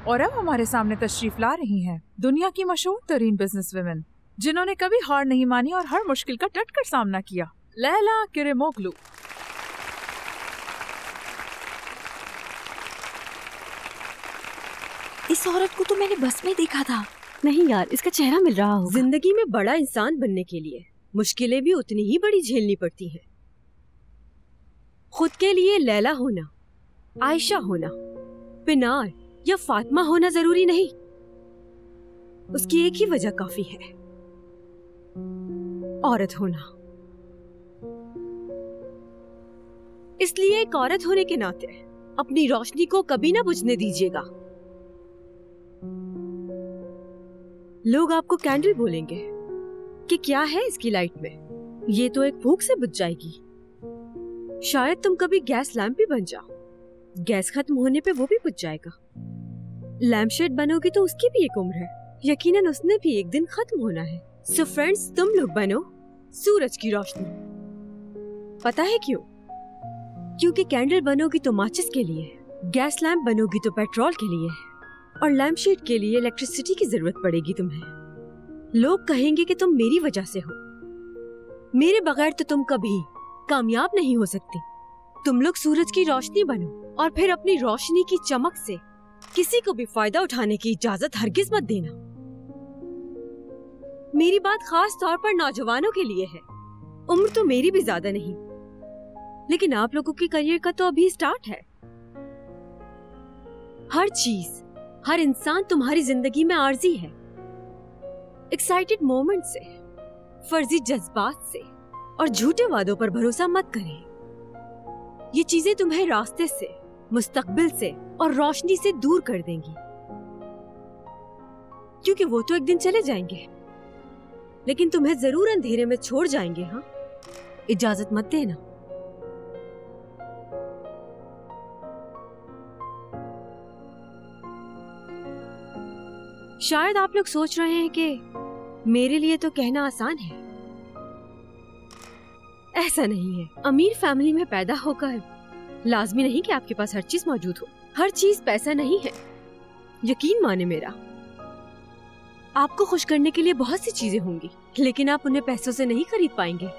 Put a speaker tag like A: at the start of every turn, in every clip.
A: और अब हमारे सामने तशरीफ ला रही हैं दुनिया की मशहूर तरीन बिजनेस वुमेन, जिन्होंने कभी हार नहीं मानी और हर मुश्किल का डटकर सामना किया, लैला किरेमोग्लू।
B: इस औरत को तो मैंने बस में देखा था। नहीं यार, इसका चेहरा मिल रहा होगा।
C: जिंदगी में बड़ा इंसान बनने के लिए मुश्किलें भी उतनी ही बड़ी झेलनी पड़ती हैं। खुद के लिए लैला होना, आयशा होना, पिनार या फातिमा होना जरूरी नहीं। उसकी एक ही वजह काफी है, औरत होना। इसलिए एक औरत होने के नाते अपनी रोशनी को कभी ना बुझने दीजिएगा। लोग आपको कैंडल बोलेंगे कि क्या है इसकी लाइट में, ये तो एक फूंक से बुझ जाएगी। शायद तुम कभी गैस लैंप भी बन जाओ, गैस खत्म होने पे वो भी बुझ जाएगा। लैंप शेड बनोगी तो उसकी भी एक उम्र है, यकीनन उसने भी एक दिन खत्म होना है। सो फ्रेंड्स, तुम लोग बनो सूरज की रोशनी। पता है क्यों? क्योंकि कैंडल बनोगी तो माचिस के लिए, गैस लैंप बनोगी तो पेट्रोल के लिए, और लैंप शेड के लिए इलेक्ट्रिसिटी की जरूरत पड़ेगी तुम्हें। लोग कहेंगे कि तुम मेरी वजह से हो, मेरे बगैर तो तुम कभी कामयाब नहीं हो सकती। तुम लोग सूरज की रोशनी बनो और फिर अपनी रोशनी की चमक से किसी को भी फायदा उठाने की इजाजत हरगिज मत देना। मेरी बात खास तौर पर नौजवानों के लिए है। उम्र तो मेरी भी ज्यादा नहीं, लेकिन आप लोगों के करियर का तो अभी स्टार्ट है। हर चीज, हर इंसान तुम्हारी जिंदगी में आर्जी है। एक्साइटेड मोमेंट से, फर्जी जज्बात से और झूठे वादों पर भरोसा मत करें। ये चीजें तुम्हें रास्ते से, मुस्तकबिल से और रोशनी से दूर कर देंगी, क्योंकि वो तो एक दिन चले जाएंगे, लेकिन तुम्हें जरूर अंधेरे में छोड़ जाएंगे। हाँ, इजाजत मत देना। शायद आप लोग सोच रहे हैं कि मेरे लिए तो कहना आसान है। ऐसा नहीं है। अमीर फैमिली में पैदा होकर लाजमी नहीं कि आपके पास हर चीज मौजूद हो। हर चीज पैसा नहीं है, यकीन माने मेरा। आपको खुश करने के लिए बहुत सी चीजें होंगी, लेकिन आप उन्हें पैसों से नहीं खरीद पाएंगे।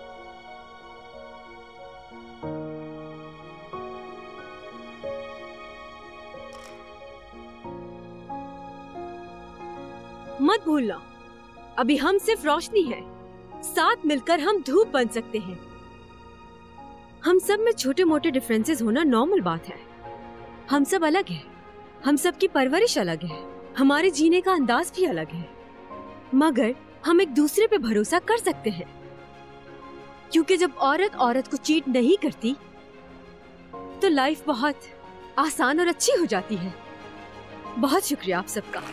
C: मत भूलना, अभी हम सिर्फ रोशनी हैं, साथ मिलकर हम धूप बन सकते हैं। हम सब में छोटे मोटे डिफरेंसेस होना नॉर्मल बात है। हम सब अलग हैं, हम सब की परवरिश अलग है, हमारे जीने का अंदाज भी अलग है, मगर हम एक दूसरे पे भरोसा कर सकते हैं, क्योंकि जब औरत औरत को चीट नहीं करती तो लाइफ बहुत आसान और अच्छी हो जाती है। बहुत शुक्रिया आप सबका।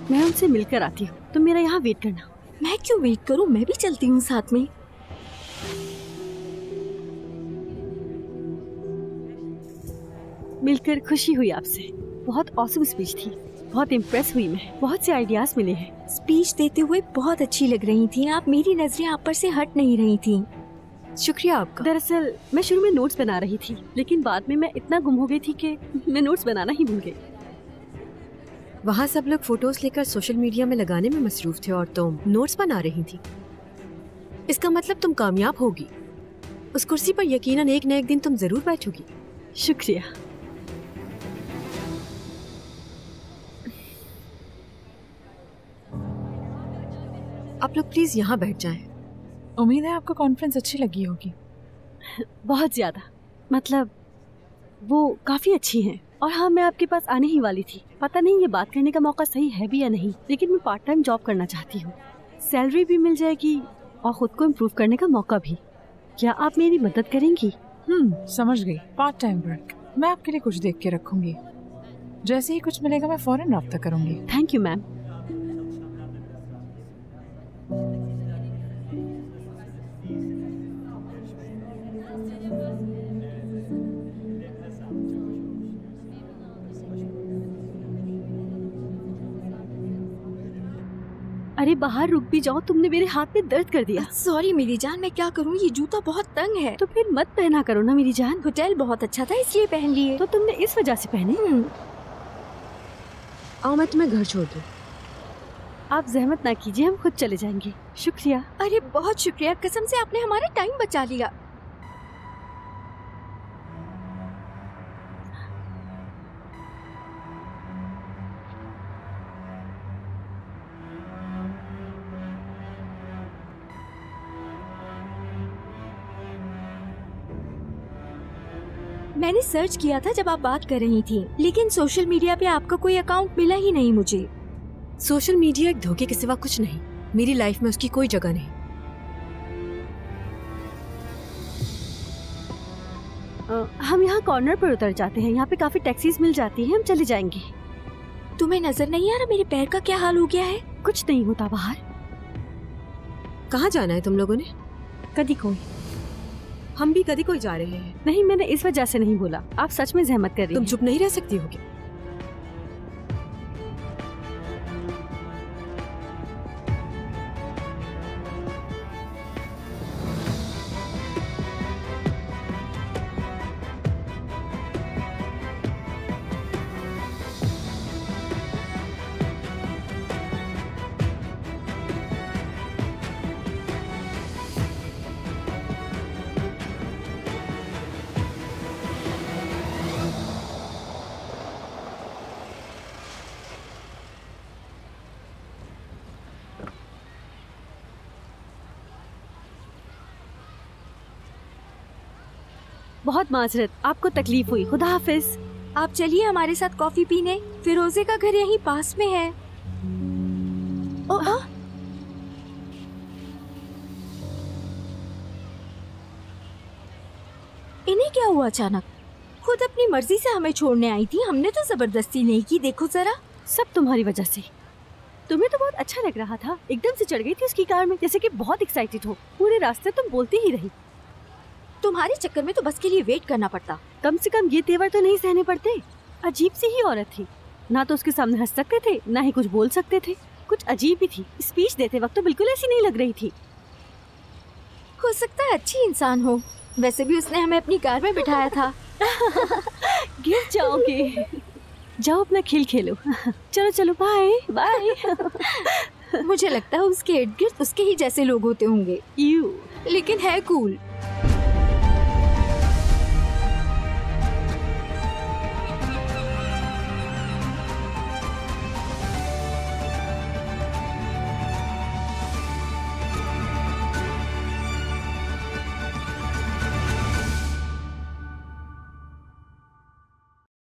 B: मैं उनसे मिलकर आती हूँ, तुम मेरा यहाँ वेट करना। मैं क्यों वेट करूँ, मैं भी चलती हूँ साथ में। मिलकर खुशी हुई आपसे। बहुत ऑसम स्पीच थी, बहुत इम्प्रेस हुई मैं। बहुत से आइडियाज मिले हैं।
D: स्पीच देते हुए बहुत अच्छी लग रही थी आप। मेरी नजरें आप पर से हट नहीं रही थी। शुक्रिया आपका।
B: दरअसल मैं शुरू में नोट्स बना रही थी, लेकिन बाद में मैं इतना गुम हो गई थी कि मैं नोट्स बनाना ही भूल गई।
C: वहाँ सब लोग फोटोज लेकर सोशल मीडिया में लगाने में मसरूफ थे और तुम नोट्स बना रही थी। इसका मतलब तुम कामयाब होगी। उस कुर्सी पर यकीनन एक न एक दिन तुम जरूर बैठोगी।
B: शुक्रिया।
C: आप लोग प्लीज यहाँ बैठ जाएं।
A: उम्मीद है आपको कॉन्फ्रेंस अच्छी लगी होगी।
B: बहुत ज्यादा, मतलब वो काफी अच्छी हैं। और हाँ, मैं आपके पास आने ही वाली थी। पता नहीं ये बात करने का मौका सही है भी या नहीं, लेकिन मैं पार्ट टाइम जॉब करना चाहती हूँ। सैलरी भी मिल जाएगी और खुद को इम्प्रूव करने का मौका भी। क्या आप मेरी मदद करेंगी?
A: समझ गई। Part time work. मैं आपके लिए कुछ देख के रखूंगी। जैसे ही कुछ मिलेगा मैं फौरन रब्ता करूंगी।
B: Thank you ma'am. अरे बाहर रुक भी जाओ, तुमने मेरे हाथ में दर्द कर दिया।
D: सॉरी मेरी जान, मैं क्या करूँ, ये जूता बहुत तंग है।
B: तो फिर मत पहना करो ना मेरी जान।
D: होटल बहुत अच्छा था इसलिए पहन लिए।
B: तो तुमने इस वजह से पहने?
C: आओ मैं तुम्हें घर छोड़ दूं।
B: आप जहमत ना कीजिए, हम खुद चले जाएंगे। शुक्रिया।
D: अरे बहुत शुक्रिया, कसम से आपने हमारा टाइम बचा लिया। मैंने सर्च किया था जब आप बात कर रही थी, लेकिन सोशल मीडिया पे आपका कोई अकाउंट मिला ही नहीं मुझे।
C: सोशल मीडिया एक धोखे के सिवा कुछ नहीं। मेरी लाइफ में उसकी कोई जगह नहीं।
B: हम यहाँ कॉर्नर पर उतर जाते हैं, यहाँ पे काफी टैक्सीज मिल जाती हैं, हम चले जाएंगे।
D: तुम्हें नजर नहीं आ रहा मेरे पैर का क्या हाल हो गया है?
B: कुछ नहीं होता बाहर।
C: कहाँ जाना है तुम लोगों ने?
B: कदी कोई।
C: हम भी कदी कोई जा रहे हैं।
B: नहीं, मैंने इस वजह से नहीं बोला। आप सच में जहमत कर रही
C: तुम
B: हैं।
C: चुप नहीं रह सकती हो क्या?
B: बहुत माजरत, आपको तकलीफ हुई। खुदा हाफिज।
D: आप चलिए हमारे साथ कॉफी पीने। फिरोजे का घर यहीं पास में है। इन्हें क्या हुआ अचानक? खुद अपनी मर्जी से हमें छोड़ने आई थी, हमने तो जबरदस्ती नहीं की। देखो जरा,
B: सब तुम्हारी वजह से। तुम्हें तो बहुत अच्छा लग रहा था, एकदम से चढ़ गई थी उसकी कार में जैसे कि बहुत एक्साइटेड हो। पूरे रास्ते तुम बोलती ही रही।
D: तुम्हारे चक्कर में तो बस के लिए वेट करना पड़ता।
B: कम से कम ये तेवर तो नहीं सहने पड़ते। अजीब सी ही औरत थी, ना तो उसके सामने हंस सकते थे, ना ही कुछ बोल सकते थे। कुछ अजीब ही थी। स्पीच देते वक्त तो बिल्कुल ऐसी नहीं लग रही थी।
D: हो सकता है अच्छी इंसान हो, वैसे भी उसने हमें अपनी कार में बिठाया था।
B: गिर जाओगे। जाओ अपना खेल खेलो। चलो चलो, बाय बाय।
D: मुझे लगता है उसके इर्द गिर्द उसके ही जैसे लोग होते होंगे।
B: यू
D: लेकिन है कूल।